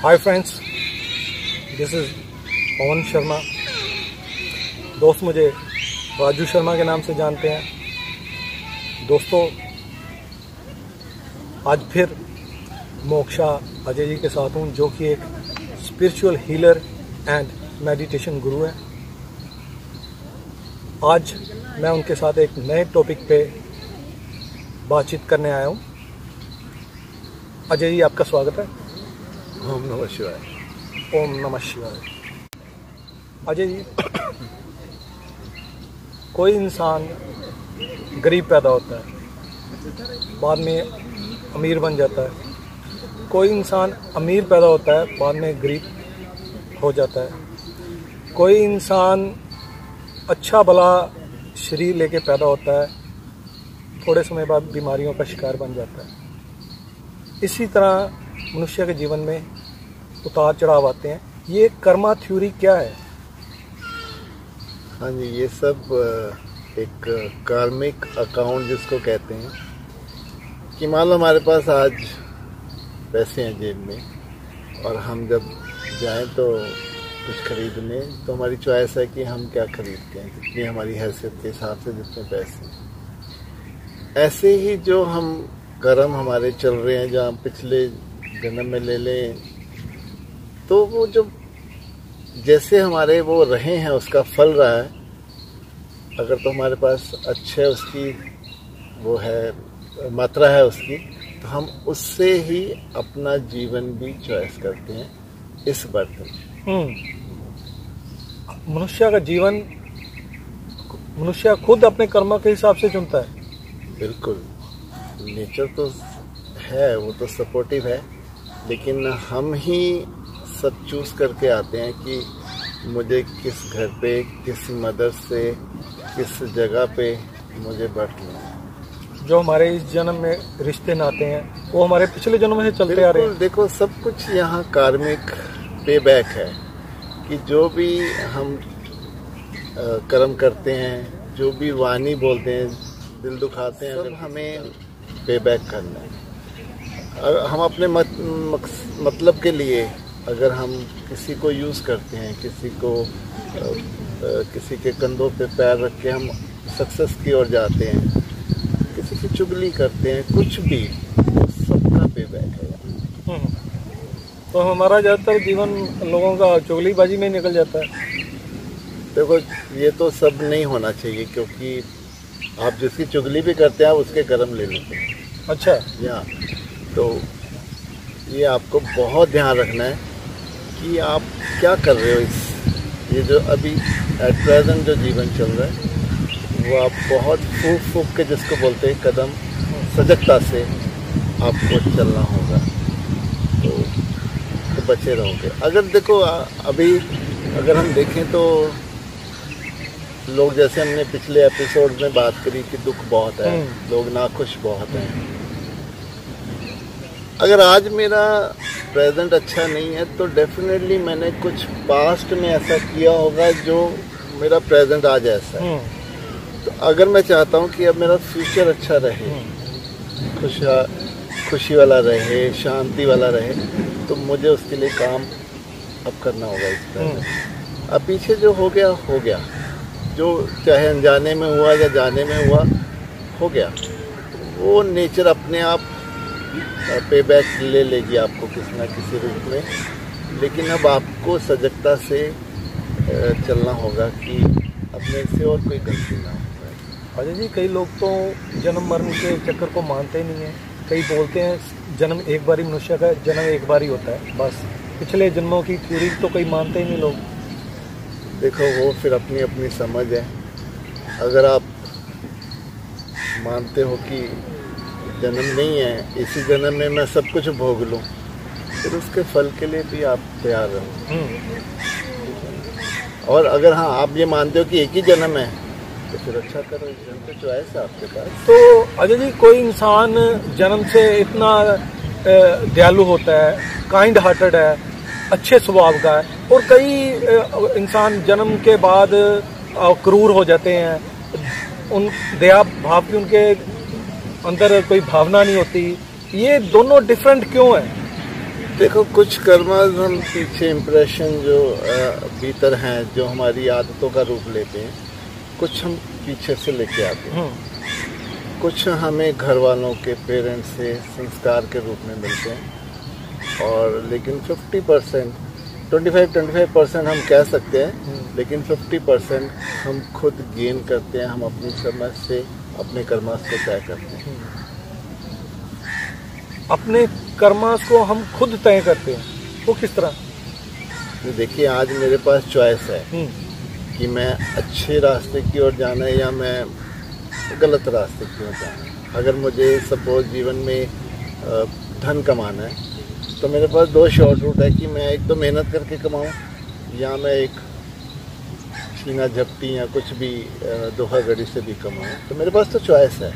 Hi friends, this is Pawan Sharma. दोस्त मुझे राजू शर्मा के नाम से जानते हैं। दोस्तों, आज फिर मोक्षा अजय जी के साथ हूँ, जो कि एक स्पिरिचुअल हीलर एंड मेडिटेशन गुरु है। आज मैं उनके साथ एक नए टॉपिक पे बातचीत करने आया हूँ। अजय जी, आपका स्वागत है। ओम नमः शिवाय। ओम नमः शिवाय। अजय जी, कोई इंसान गरीब पैदा होता है, बाद में अमीर बन जाता है। कोई इंसान अमीर पैदा होता है, बाद में गरीब हो जाता है। कोई इंसान अच्छा भला शरीर लेके पैदा होता है, थोड़े समय बाद बीमारियों का शिकार बन जाता है। इसी तरह मनुष्य के जीवन में उतार चढ़ाव आते हैं। ये कर्मा थ्योरी क्या है? हाँ जी, ये सब एक कार्मिक अकाउंट जिसको कहते हैं कि मान लो हमारे पास आज पैसे हैं जेब में और हम जब जाएं तो कुछ खरीदने, तो हमारी चॉइस है कि हम क्या खरीदते हैं, जितनी हमारी हैसियत के हिसाब से जितने पैसे। ऐसे ही जो हम कर्म हमारे चल रहे हैं, जहाँ पिछले जन्म में ले लें, तो वो जो जैसे हमारे वो रहे हैं उसका फल रहा है। अगर तो हमारे पास अच्छे उसकी वो है मात्रा है उसकी, तो हम उससे ही अपना जीवन भी चॉइस करते हैं इस बर्थ में। मनुष्य का जीवन मनुष्य खुद अपने कर्म के हिसाब से चुनता है। बिल्कुल, नेचर तो है, वो तो सपोर्टिव है, लेकिन हम ही सब चूज करके आते हैं कि मुझे किस घर पे, किस मदर से, किस जगह पे मुझे बर्थ लेना। जो हमारे इस जन्म में रिश्ते नाते हैं, वो हमारे पिछले जन्म से चलते आ रहे हैं। देखो, सब कुछ यहाँ कार्मिक पे बैक है कि जो भी हम कर्म करते हैं, जो भी वाणी बोलते हैं, दिल दुखाते हैं, सब हमें पे बैक करना है। हम अपने मतलब के लिए अगर हम किसी को यूज़ करते हैं, किसी के कंधों पे पैर रख के हम सक्सेस की ओर जाते हैं, किसी की चुगली करते हैं, कुछ भी, सबका पे बैक है। तो हमारा ज़्यादातर जीवन लोगों का चुगलीबाजी में निकल जाता है। देखो, ये तो सब नहीं होना चाहिए, क्योंकि आप जिसकी चुगली भी करते हैं आप उसके कर्म ले लेते हैं। अच्छा, या तो ये आपको बहुत ध्यान रखना है कि आप क्या कर रहे हो। ये जो अभी एट प्रेजेंट जो जीवन चल रहा है, वो आप बहुत फूक के, जिसको बोलते हैं, कदम सजगता से आपको चलना होगा, तो बचे रहोगे। अगर देखो, अभी अगर हम देखें तो लोग, जैसे हमने पिछले एपिसोड में बात करी कि दुख बहुत है, लोग नाखुश बहुत हैं। अगर आज मेरा प्रेजेंट अच्छा नहीं है, तो डेफिनेटली मैंने कुछ पास्ट में ऐसा किया होगा जो मेरा प्रेजेंट आज ऐसा है। तो अगर मैं चाहता हूँ कि अब मेरा फ्यूचर अच्छा रहे, खुशी वाला रहे, शांति वाला रहे, तो मुझे उसके लिए काम अब करना होगा इस तरह। अब पीछे जो हो गया, जो चाहे अनजाने में हुआ या जाने में हुआ, हो गया। वो नेचर अपने आप पे बैक ले लेगी आपको किसी ना किसी रूप में। लेकिन अब आपको सजगता से चलना होगा कि अपने से और कोई गलती ना हो। अजय जी, कई लोग तो जन्म मरण के चक्कर को मानते ही नहीं है। कई बोलते हैं जन्म एक बार ही, मनुष्य का जन्म एक बार ही होता है, बस। पिछले जन्मों की थ्योरी तो कई मानते ही नहीं लोग। देखो, वो फिर अपनी अपनी समझ है। अगर आप मानते हो कि जन्म नहीं है, इसी जन्म में मैं सब कुछ भोग लूँ, फिर उसके फल के लिए भी आप तैयार रहो। और अगर हाँ, आप ये मानते हो कि एक ही जन्म है, तो फिर अच्छा करो, जन्म तो चॉइस है आपके पास। तो अजय जी, कोई इंसान जन्म से इतना दयालु होता है, काइंड हार्टेड है, अच्छे स्वभाव का है, और कई इंसान जन्म के बाद क्रूर हो जाते हैं। उन दया भाव की उनके अंदर कोई भावना नहीं होती। ये दोनों डिफरेंट क्यों है? देखो, कुछ कर्मस हम पीछे इम्प्रेशन जो भीतर हैं, जो हमारी आदतों का रूप लेते हैं, कुछ हम पीछे से लेके आते हैं, कुछ हमें घर वालों के पेरेंट्स से संस्कार के रूप में मिलते हैं, और लेकिन 50% 25% हम कह सकते हैं, लेकिन 50% हम खुद गेन करते हैं, हम अपनी समझ से अपने कर्मास को तय करते हैं। अपने कर्मास को हम खुद तय करते हैं, वो किस तरह? देखिए, आज मेरे पास चॉइस है कि मैं अच्छे रास्ते की ओर जाना है या मैं गलत रास्ते की ओर जाना है। अगर मुझे सपोज जीवन में धन कमाना है, तो मेरे पास 2 शॉर्ट रूट है कि मैं एक तो मेहनत करके कमाऊं, या मैं एक छीना झपटी या कुछ भी धोखाधड़ी से भी कमाऊं। तो मेरे पास तो चॉइस है,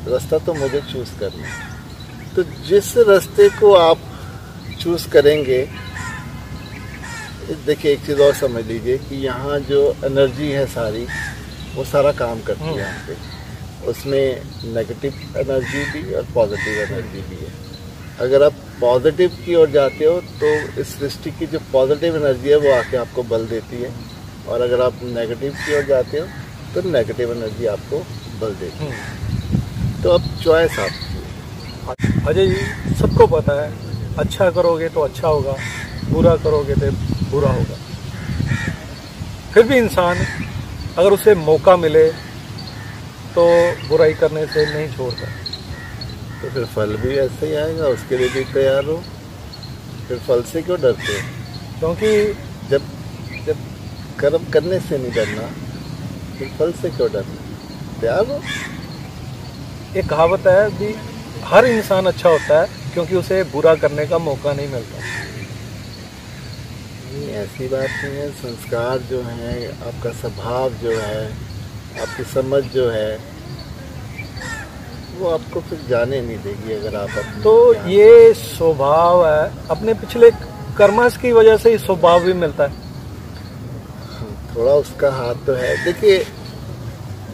रास्ता तो मुझे चूज़ करना है। तो जिस रास्ते को आप चूज़ करेंगे, देखिए एक चीज़ और समझ लीजिए कि यहाँ जो एनर्जी है सारी, वो सारा काम करती है यहाँ पे। उसमें नेगेटिव एनर्जी भी और पॉजिटिव एनर्जी भी है। अगर आप पॉजिटिव की ओर जाते हो तो इस सृष्टि की जो पॉजिटिव एनर्जी है वो आके आपको बल देती है, और अगर आप नेगेटिव की ओर जाते हो तो नेगेटिव एनर्जी आपको बल देती है। तो अब चॉइस आपकी। अजय जी, सबको पता है अच्छा करोगे तो अच्छा होगा, बुरा करोगे तो बुरा होगा। फिर भी इंसान अगर उसे मौका मिले तो बुराई करने से नहीं छोड़ता। तो फिर फल भी ऐसे ही आएगा, उसके लिए भी तैयार हो। फिर फल से क्यों डरते हो? क्योंकि जब कर्म करने से नहीं डरना, फिर फल से क्यों डरना? तैयार हो। एक कहावत है कि हर इंसान अच्छा होता है क्योंकि उसे बुरा करने का मौका नहीं मिलता। नहीं, ऐसी बात नहीं है। संस्कार जो है, आपका स्वभाव जो है, आपकी समझ जो है, वो आपको फिर जाने नहीं देगी अगर आप अपने। तो ये स्वभाव है, अपने पिछले कर्मस की वजह से ही स्वभाव भी मिलता है। थोड़ा उसका हाथ तो है। देखिए,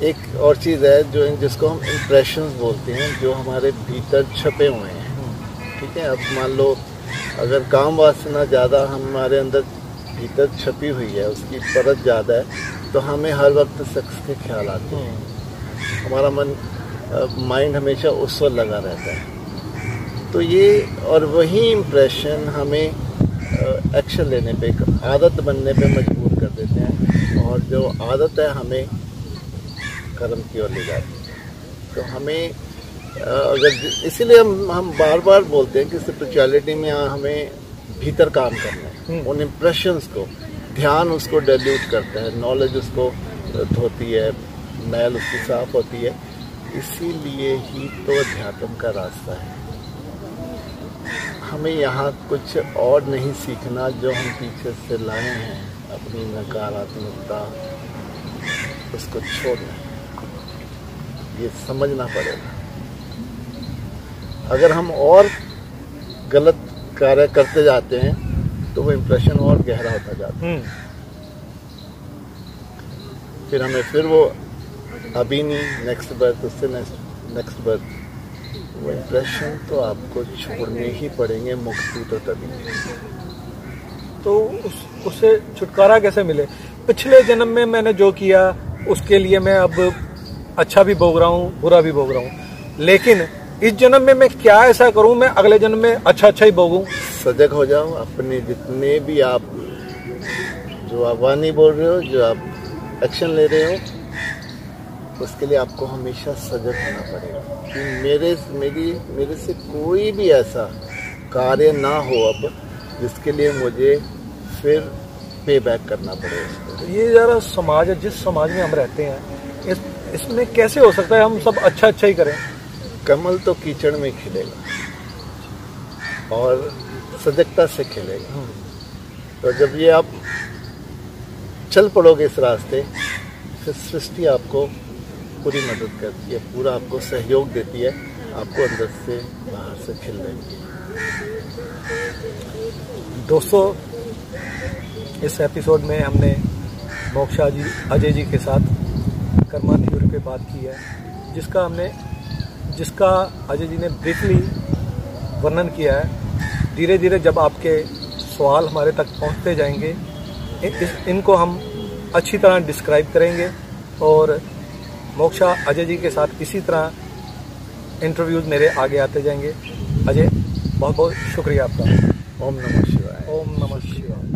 एक और चीज़ है जिसको हम इम्प्रेशंस बोलते हैं, जो हमारे भीतर छपे हुए हैं। ठीक है, अब मान लो अगर काम वासना ज़्यादा हमारे अंदर भीतर छपी हुई है, उसकी परत ज़्यादा है, तो हमें हर वक्त सेक्स के ख्याल आते हैं। हमारा माइंड हमेशा उस पर लगा रहता है। तो ये और वही इम्प्रेशन हमें एक्शन लेने पे, आदत बनने पे मजबूर कर देते हैं, और जो आदत है हमें कर्म की ओर ले जाती है। तो हमें अगर इसीलिए हम बार बार बोलते हैं कि स्पिरिचुअलिटी में हमें भीतर काम करना है। उन इम्प्रेशंस को, ध्यान उसको डाइल्यूट करता है, नॉलेज उसको धोती है, मैल उसकी साफ होती है। इसीलिए ही तो अध्यात्म का रास्ता है। हमें यहाँ कुछ और नहीं सीखना, जो हम पीछे से लाए हैं अपनी नकारात्मकता, उसको छोड़ना है। ये समझना पड़ेगा। अगर हम और गलत कार्य करते जाते हैं तो वो इम्प्रेशन और गहरा होता जाता है। फिर हमें फिर वो अभी नहीं, नेक्स्ट बर्थ, उससे नेक्स्ट बर्थ, वो इम्प्रेशन तो आपको छोड़ने ही पड़ेंगे। मुक्ति तो तभी। तो उससे छुटकारा कैसे मिले? पिछले जन्म में मैंने जो किया उसके लिए मैं अब अच्छा भी भोग रहा हूँ, बुरा भी भोग रहा हूँ, लेकिन इस जन्म में मैं क्या ऐसा करूँ मैं अगले जन्म में अच्छा ही भोगूं? सजग हो जाओ। अपने जितने भी आप जो आप वाणी बोल रहे हो, जो आप एक्शन ले रहे हो, उसके लिए आपको हमेशा सजग होना पड़ेगा कि मेरे से कोई भी ऐसा कार्य ना हो अब जिसके लिए मुझे फिर पे बैक करना पड़ेगा। तो ये ज़रा समाज है, जिस समाज में हम रहते हैं, इसमें कैसे हो सकता है हम सब अच्छा ही करें? कमल तो कीचड़ में खिलेगा और सजगता से खिलेगा। तो जब ये आप चल पड़ोगे इस रास्ते, फिर सृष्टि आपको पूरी मदद करती है, पूरा आपको सहयोग देती है, आपको अंदर से बाहर से खिल रही है। दोस्तों, इस एपिसोड में हमने मोक्षा जी, अजय जी के साथ कर्मा थ्योरी पे बात की है, जिसका अजय जी ने ब्रीफली वर्णन किया है। धीरे धीरे जब आपके सवाल हमारे तक पहुंचते जाएंगे, इनको हम अच्छी तरह डिस्क्राइब करेंगे और मोक्षा अजय जी के साथ इसी तरह इंटरव्यूज़ मेरे आगे आते जाएंगे। अजय, बहुत बहुत शुक्रिया आपका। ओम नमः शिवाय। ओम नमः शिवाय।